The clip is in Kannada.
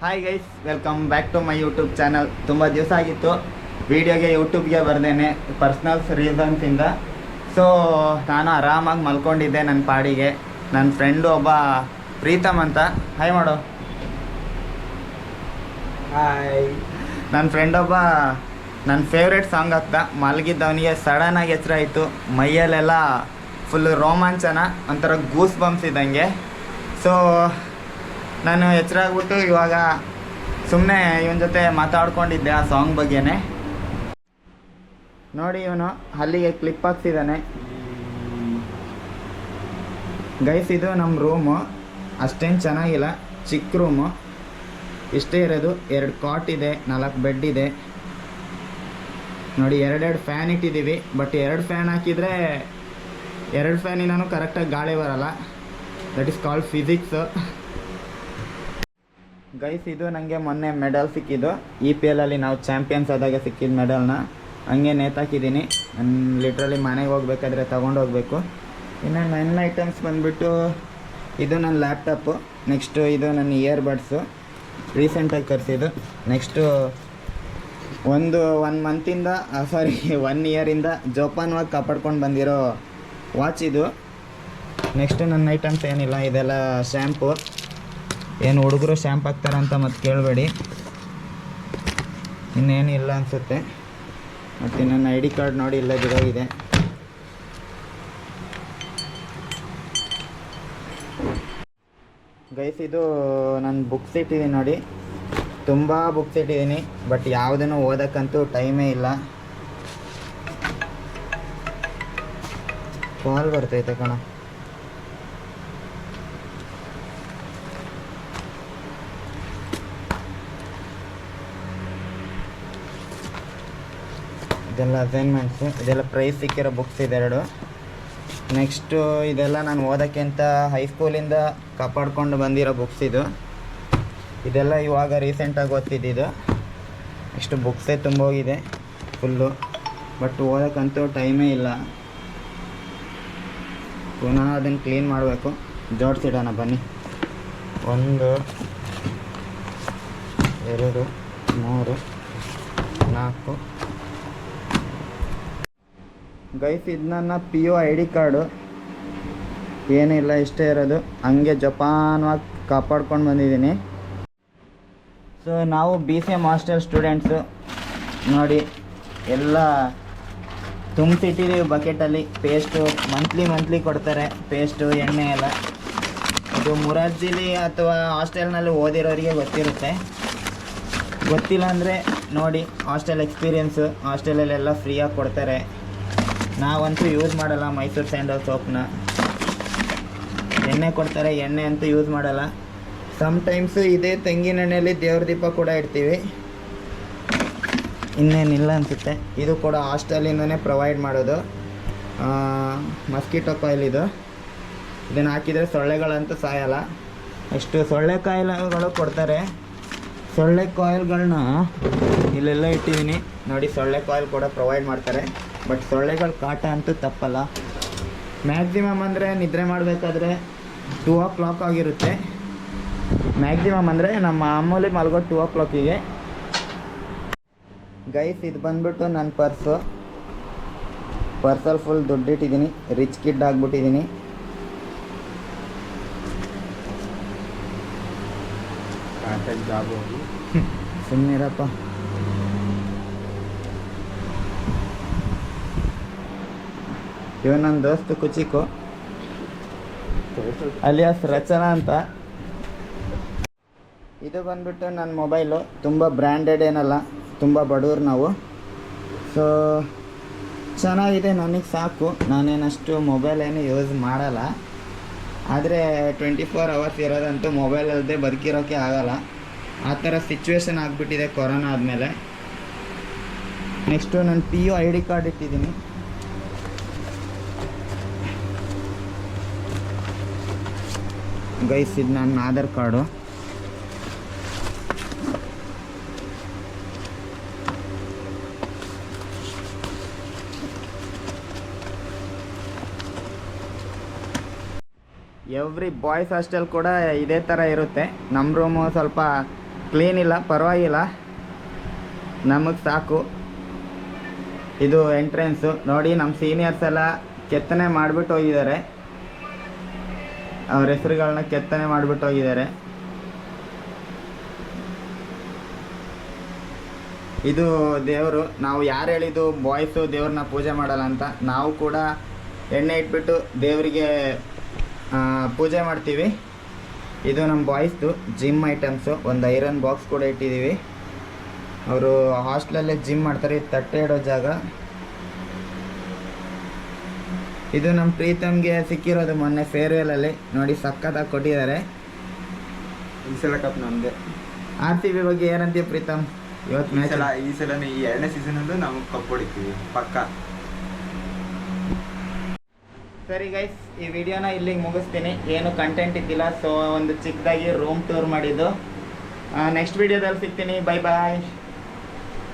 Hi guys, welcome back to my YouTube channel. ತುಂಬ ದಿವಸ ಆಗಿತ್ತು ವೀಡಿಯೋಗೆ ಯೂಟ್ಯೂಬ್ಗೆ ಬರ್ದೇನೆ ಪರ್ಸ್ನಲ್ಸ್ ರೀಸನ್ಸಿಂದ. ಸೊ ನಾನು ಆರಾಮಾಗಿ ಮಲ್ಕೊಂಡಿದ್ದೆ ನನ್ನ ಪಾಡಿಗೆ. ನನ್ನ ಫ್ರೆಂಡು ಒಬ್ಬ ಪ್ರೀತಮ್ ಅಂತ, ಹಾಯ್ ಮಾಡು. ಹಾಯ್. ನನ್ನ ಫ್ರೆಂಡ್ ಒಬ್ಬ ನನ್ನ ಫೇವ್ರೇಟ್ ಸಾಂಗ್ ಆಗ್ತಾ ಮಲಗಿದ್ದವನಿಗೆ ಸಡನ್ನಾಗಿ ಎಚ್ಚರಾಯಿತು. ಮೈಯಲ್ಲೆಲ್ಲ ಫುಲ್ಲು ರೋಮಾಂಚನ, ಒಂಥರ ಗೂಸ್ ಬಂಪ್ಸ್ ಇದ್ದಂಗೆ. ಸೊ ನಾನು ಎಚ್ಚರ ಆಗ್ಬಿಟ್ಟು ಇವಾಗ ಸುಮ್ಮನೆ ಇವನ ಜೊತೆ ಮಾತಾಡ್ಕೊಂಡಿದ್ದೆ ಆ ಸಾಂಗ್ ಬಗ್ಗೆನೇ. ನೋಡಿ, ಇವನು ಅಲ್ಲಿಗೆ ಕ್ಲಿಪ್ ಹಾಕ್ಸಿದ್ದಾನೆ. ಗೈಸ್, ಇದು ನಮ್ಮ ರೂಮು. ಅಷ್ಟೇನು ಚೆನ್ನಾಗಿಲ್ಲ, ಚಿಕ್ಕ ರೂಮು, ಇಷ್ಟೇ ಇರೋದು. 2 ಕಾಟ್ ಇದೆ, 4 ಬೆಡ್ ಇದೆ. ನೋಡಿ, 2 ಫ್ಯಾನ್ ಇಟ್ಟಿದ್ದೀವಿ. ಬಟ್ 2 ಫ್ಯಾನ್ ಹಾಕಿದರೆ 2 ಫ್ಯಾನಿನೂ ಕರೆಕ್ಟಾಗಿ ಗಾಳಿ ಬರಲ್ಲ. That is called physics. Guys, ಇದು ನನಗೆ ಮೊನ್ನೆ ಮೆಡಲ್ ಸಿಕ್ಕಿದ್ದು. EPL ಅಲ್ಲಿ ನಾವು ಚಾಂಪಿಯನ್ಸ್ ಆದಾಗ ಸಿಕ್ಕಿದ ಮೆಡಲ್ನ ಹಂಗೆ ನೇತಾಕಿದ್ದೀನಿ. ನಾನು ಲಿಟ್ರಲಿ ಮನೆಗೆ ಹೋಗ್ಬೇಕಾದ್ರೆ ತೊಗೊಂಡು ಹೋಗಬೇಕು. ಇನ್ನು ನನ್ನ ಐಟಮ್ಸ್ ಬಂದುಬಿಟ್ಟು ಇದು ನನ್ನ ಲ್ಯಾಪ್ಟಾಪು, ನೆಕ್ಸ್ಟು ಇದು ನನ್ನ ಇಯರ್ಬಡ್ಸು ರೀಸೆಂಟಾಗಿ ತರಿಸಿದ್ದು. ನೆಕ್ಸ್ಟು ಒನ್ ಮಂತಿಂದ 1 ಇಯರಿಂದ ಜೋಪಾನವಾಗಿ ಕಾಪಾಡ್ಕೊಂಡು ಬಂದಿರೋ ವಾಚ್ ಇದು. ನೆಕ್ಸ್ಟು ನನ್ನ ಐಟಮ್ಸ್ ಏನಿಲ್ಲ, ಇದೆಲ್ಲ ಶ್ಯಾಂಪು. ಏನು ಹುಡುಗರು ಶ್ಯಾಂಪ್ ಹಾಕ್ತಾರೆ ಅಂತ ಮತ್ತೆ ಕೇಳಬೇಡಿ, ಇನ್ನೇನಿಲ್ಲ ಅನಿಸುತ್ತೆ. ಮತ್ತು ನನ್ನ ID ಕಾರ್ಡ್ ನೋಡಿ ಇಲ್ಲೇ ಬಿಡೋಗಿದೆ. ಗೈಸ್, ಇದು ನಾನು ಬುಕ್ಸ್ ಇಟ್ಟಿದ್ದೀನಿ ನೋಡಿ, ತುಂಬ ಬುಕ್ಸ್ ಇಟ್ಟಿದ್ದೀನಿ. ಬಟ್ ಯಾವುದನ್ನು ಓದೋಕ್ಕಂತೂ ಟೈಮೇ ಇಲ್ಲ. ಕಾಲ್ ಬರ್ತೈತೆ ಕಣ. ಇದೆಲ್ಲ ಅಸೈನ್ಮೆಂಟ್ಸು, ಇದೆಲ್ಲ ಪ್ರೈಸ್ ಸಿಕ್ಕಿರೋ ಬುಕ್ಸ್ ಇದೆರಡು. ನೆಕ್ಸ್ಟು ಇದೆಲ್ಲ ನಾನು ಓದೋಕ್ಕೆ ಅಂತ ಹೈಸ್ಕೂಲಿಂದ ಕಾಪಾಡ್ಕೊಂಡು ಬಂದಿರೋ ಬುಕ್ಸ್ ಇದು. ಇದೆಲ್ಲ ಇವಾಗ ರೀಸೆಂಟಾಗಿ ಓದ್ತಿದ್ದಿದ್ದು. ನೆಕ್ಸ್ಟು ಬುಕ್ಸೇ ತುಂಬೋಗಿದೆ ಫುಲ್ಲು, ಬಟ್ ಓದೋಕ್ಕಂತೂ ಟೈಮೇ ಇಲ್ಲ. ಪುನಃ ಅದನ್ನು ಕ್ಲೀನ್ ಮಾಡಬೇಕು. ಜೋಡಿಸಿಡೋಣ ಬನ್ನಿ. 1 2 3 4. ಗೈಸ್, ಇದು ನನ್ನ PU ID ಕಾರ್ಡು. ಏನಿಲ್ಲ, ಇಷ್ಟೇ ಇರೋದು. ಹಂಗೆ ಜಪಾನವಾಗಿ ಕಾಪಾಡ್ಕೊಂಡು ಬಂದಿದ್ದೀನಿ. ಸೊ ನಾವು BCM ಹಾಸ್ಟೆಲ್ ಸ್ಟೂಡೆಂಟ್ಸು. ನೋಡಿ, ಎಲ್ಲ ತುಂಬಿಸಿಟ್ಟಿದ್ದೀವಿ ಬಕೆಟಲ್ಲಿ. ಪೇಸ್ಟು ಮಂತ್ಲಿ ಕೊಡ್ತಾರೆ, ಪೇಸ್ಟು, ಎಣ್ಣೆ ಎಲ್ಲ. ಇದು ಮುರಾರ್ಜಿಲಿ ಅಥವಾ ಹಾಸ್ಟೆಲ್ನಲ್ಲಿ ಓದಿರೋರಿಗೆ ಗೊತ್ತಿರುತ್ತೆ. ಗೊತ್ತಿಲ್ಲ ಅಂದರೆ ನೋಡಿ, ಹಾಸ್ಟೆಲ್ ಎಕ್ಸ್ಪೀರಿಯೆನ್ಸು. ಹಾಸ್ಟೆಲಲ್ಲೆಲ್ಲ ಫ್ರೀಯಾಗಿ ಕೊಡ್ತಾರೆ. ನಾವಂತೂ ಯೂಸ್ ಮಾಡಲ್ಲ ಮೈಸೂರು ಸ್ಯಾಂಡಲ್ ಸೋಪ್ನ. ಎಣ್ಣೆ ಕೊಡ್ತಾರೆ, ಎಣ್ಣೆ ಅಂತೂ ಯೂಸ್ ಮಾಡಲ್ಲ. ಸಮ್ಟೈಮ್ಸು ಇದೇ ತೆಂಗಿನೆಣ್ಣೆಯಲ್ಲಿ ದೇವ್ರ ದೀಪ ಕೂಡ ಇಡ್ತೀವಿ. ಇನ್ನೇನಿಲ್ಲ ಅನಿಸುತ್ತೆ. ಇದು ಕೂಡ ಹಾಸ್ಟೆಲಿಂದನೇ ಪ್ರೊವೈಡ್ ಮಾಡೋದು. ಮಸ್ಕಿಟೋ ಕಾಯಿಲ್ ಇದು. ಇದನ್ನು ಹಾಕಿದರೆ ಸೊಳ್ಳೆಗಳಂತೂ ಸಾಯಲ್ಲ. ನೆಕ್ಸ್ಟು ಸೊಳ್ಳೆ ಕಾಯಿಲೆಗಳು ಕೊಡ್ತಾರೆ. ಸೊಳ್ಳೆ ಕಾಯಿಲ್ಗಳನ್ನ ಇಲ್ಲೆಲ್ಲ ಇಟ್ಟಿದ್ದೀನಿ ನೋಡಿ. ಸೊಳ್ಳೆ ಕಾಯಿಲ್ ಕೂಡ ಪ್ರೊವೈಡ್ ಮಾಡ್ತಾರೆ. ಬಟ್ ಸೊಳ್ಳೆಗಳ ಕಾಟ ಅಂತೂ ತಪ್ಪಲ್ಲ. ಮ್ಯಾಕ್ಸಿಮಮ್ ಅಂದರೆ ನಿದ್ರೆ ಮಾಡಬೇಕಾದ್ರೆ 2 o'clock ಆಗಿರುತ್ತೆ. ಮ್ಯಾಕ್ಸಿಮಮ್ ಅಂದರೆ ನಮ್ಮ ಮಾಮೂಲಿ ಮಲಗೋ 2 o'clock. ಗೈಸ್, ಇದು ಬಂದ್ಬಿಟ್ಟು ನನ್ನ ಪರ್ಸಲ್ಲಿ ಫುಲ್ ದುಡ್ಡಿಟ್ಟಿದ್ದೀನಿ. ರಿಚ್ ಕಿಡ್ ಆಗಿಬಿಟ್ಟಿದ್ದೀನಿ. ಸುಮ್ಮನಿರಪ್ಪ. ಇವ ನನ್ನ ದೋಸ್ತು ಕುಚಿಕು, ಅಲಿಯಾಸ್ ರಚನಾ ಅಂತ. ಇದು ಬಂದ್ಬಿಟ್ಟು ನನ್ನ ಮೊಬೈಲು. ತುಂಬ ಬ್ರ್ಯಾಂಡೆಡ್ ಏನಲ್ಲ, ತುಂಬ ಬಡವ್ರು ನಾವು. ಸೊ ಚೆನ್ನಾಗಿದೆ, ನನಗೆ ಸಾಕು. ನಾನೇನಷ್ಟು ಮೊಬೈಲ್ ಏನು ಯೂಸ್ ಮಾಡಲ್ಲ. ಆದರೆ 24 hours ಇರೋದಂತೂ ಮೊಬೈಲ್ ಅಲ್ಲದೆ ಬದುಕಿರೋಕ್ಕೆ ಆಗಲ್ಲ. ಆ ಥರ ಸಿಚುವೇಶನ್ ಆಗಿಬಿಟ್ಟಿದೆ ಕೊರೋನಾ ಆದಮೇಲೆ. ನೆಕ್ಸ್ಟು ನನ್ನ PU ID ಕಾರ್ಡ್ ಇಟ್ಟಿದ್ದೀನಿ. ಗೈಸ್, ಇದು ನನ್ನ Aadhaar card. Every boys hostel ಕೂಡ ಇದೇ ಥರ ಇರುತ್ತೆ. ನಮ್ಮ ರೂಮು ಸ್ವಲ್ಪ ಕ್ಲೀನ್ ಇಲ್ಲ, ಪರವಾಗಿಲ್ಲ, ನಮಗೆ ಸಾಕು. ಇದು ಎಂಟ್ರೆನ್ಸು ನೋಡಿ. ನಮ್ಮ ಸೀನಿಯರ್ಸ್ ಎಲ್ಲ ಕೆತ್ತನೆ ಮಾಡಿಬಿಟ್ಟು ಹೋಗಿದ್ದಾರೆ, ಅವ್ರ ಹೆಸರುಗಳನ್ನ ಕೆತ್ತನೆ ಮಾಡಿಬಿಟ್ಟು ಹೋಗಿದ್ದಾರೆ. ಇದು ದೇವರು. ನಾವು ಯಾರು ಹೇಳಿದ್ದು ಬಾಯ್ಸು ದೇವ್ರನ್ನ ಪೂಜೆ ಮಾಡಲ್ಲ ಅಂತ, ನಾವು ಕೂಡ ಎಣ್ಣೆ ಇಟ್ಬಿಟ್ಟು ದೇವರಿಗೆ ಪೂಜೆ ಮಾಡ್ತೀವಿ. ಇದು ನಮ್ಮ ಬಾಯ್ಸ್ದು ಜಿಮ್ ಐಟಮ್ಸು. ಒಂದು ಐರನ್ ಬಾಕ್ಸ್ ಕೂಡ ಇಟ್ಟಿದ್ದೀವಿ. ಅವರು ಹಾಸ್ಟೆಲಲ್ಲೇ ಜಿಮ್ ಮಾಡ್ತಾರೆ. ತಟ್ಟೆ ಇಡೋ ಜಾಗ ಇದು. ನಮ್ಮ ಪ್ರೀತಮ್ಗೆ ಸಿಕ್ಕಿರೋದು ಮೊನ್ನೆ ಫೇರ್ವೆಲಲ್ಲಿ ನೋಡಿ, ಸಖತ್ತಾಗಿ ಕೊಟ್ಟಿದ್ದಾರೆ. ಈ ಸಲ ಕಪ್ ನಮ್ಮದೇ. RCB ಬಗ್ಗೆ ಏನಂತೀವಿ ಪ್ರೀತಮ್? ಇವತ್ತು ಮ್ಯಾಚ್ ಈ ಸಲ ಈ 2ನೇ ಸೀಸನಲ್ಲೂ ನಾವು ಕಪ್ ಹೊಡಿತೀವಿ ಪಕ್ಕ. ಸರಿ ಗೈಸ್, ಈ ವಿಡಿಯೋನ ಇಲ್ಲಿಗೆ ಮುಗಿಸ್ತೀನಿ. ಏನು ಕಂಟೆಂಟ್ ಇದ್ದಿಲ್ಲ, ಸೊ ಒಂದು ಚಿಕ್ಕದಾಗಿ ರೂಮ್ ಟೂರ್ ಮಾಡಿದ್ದು. ನೆಕ್ಸ್ಟ್ ವಿಡಿಯೋದಲ್ಲಿ ಸಿಗ್ತೀನಿ. ಬೈ ಬಾಯ್.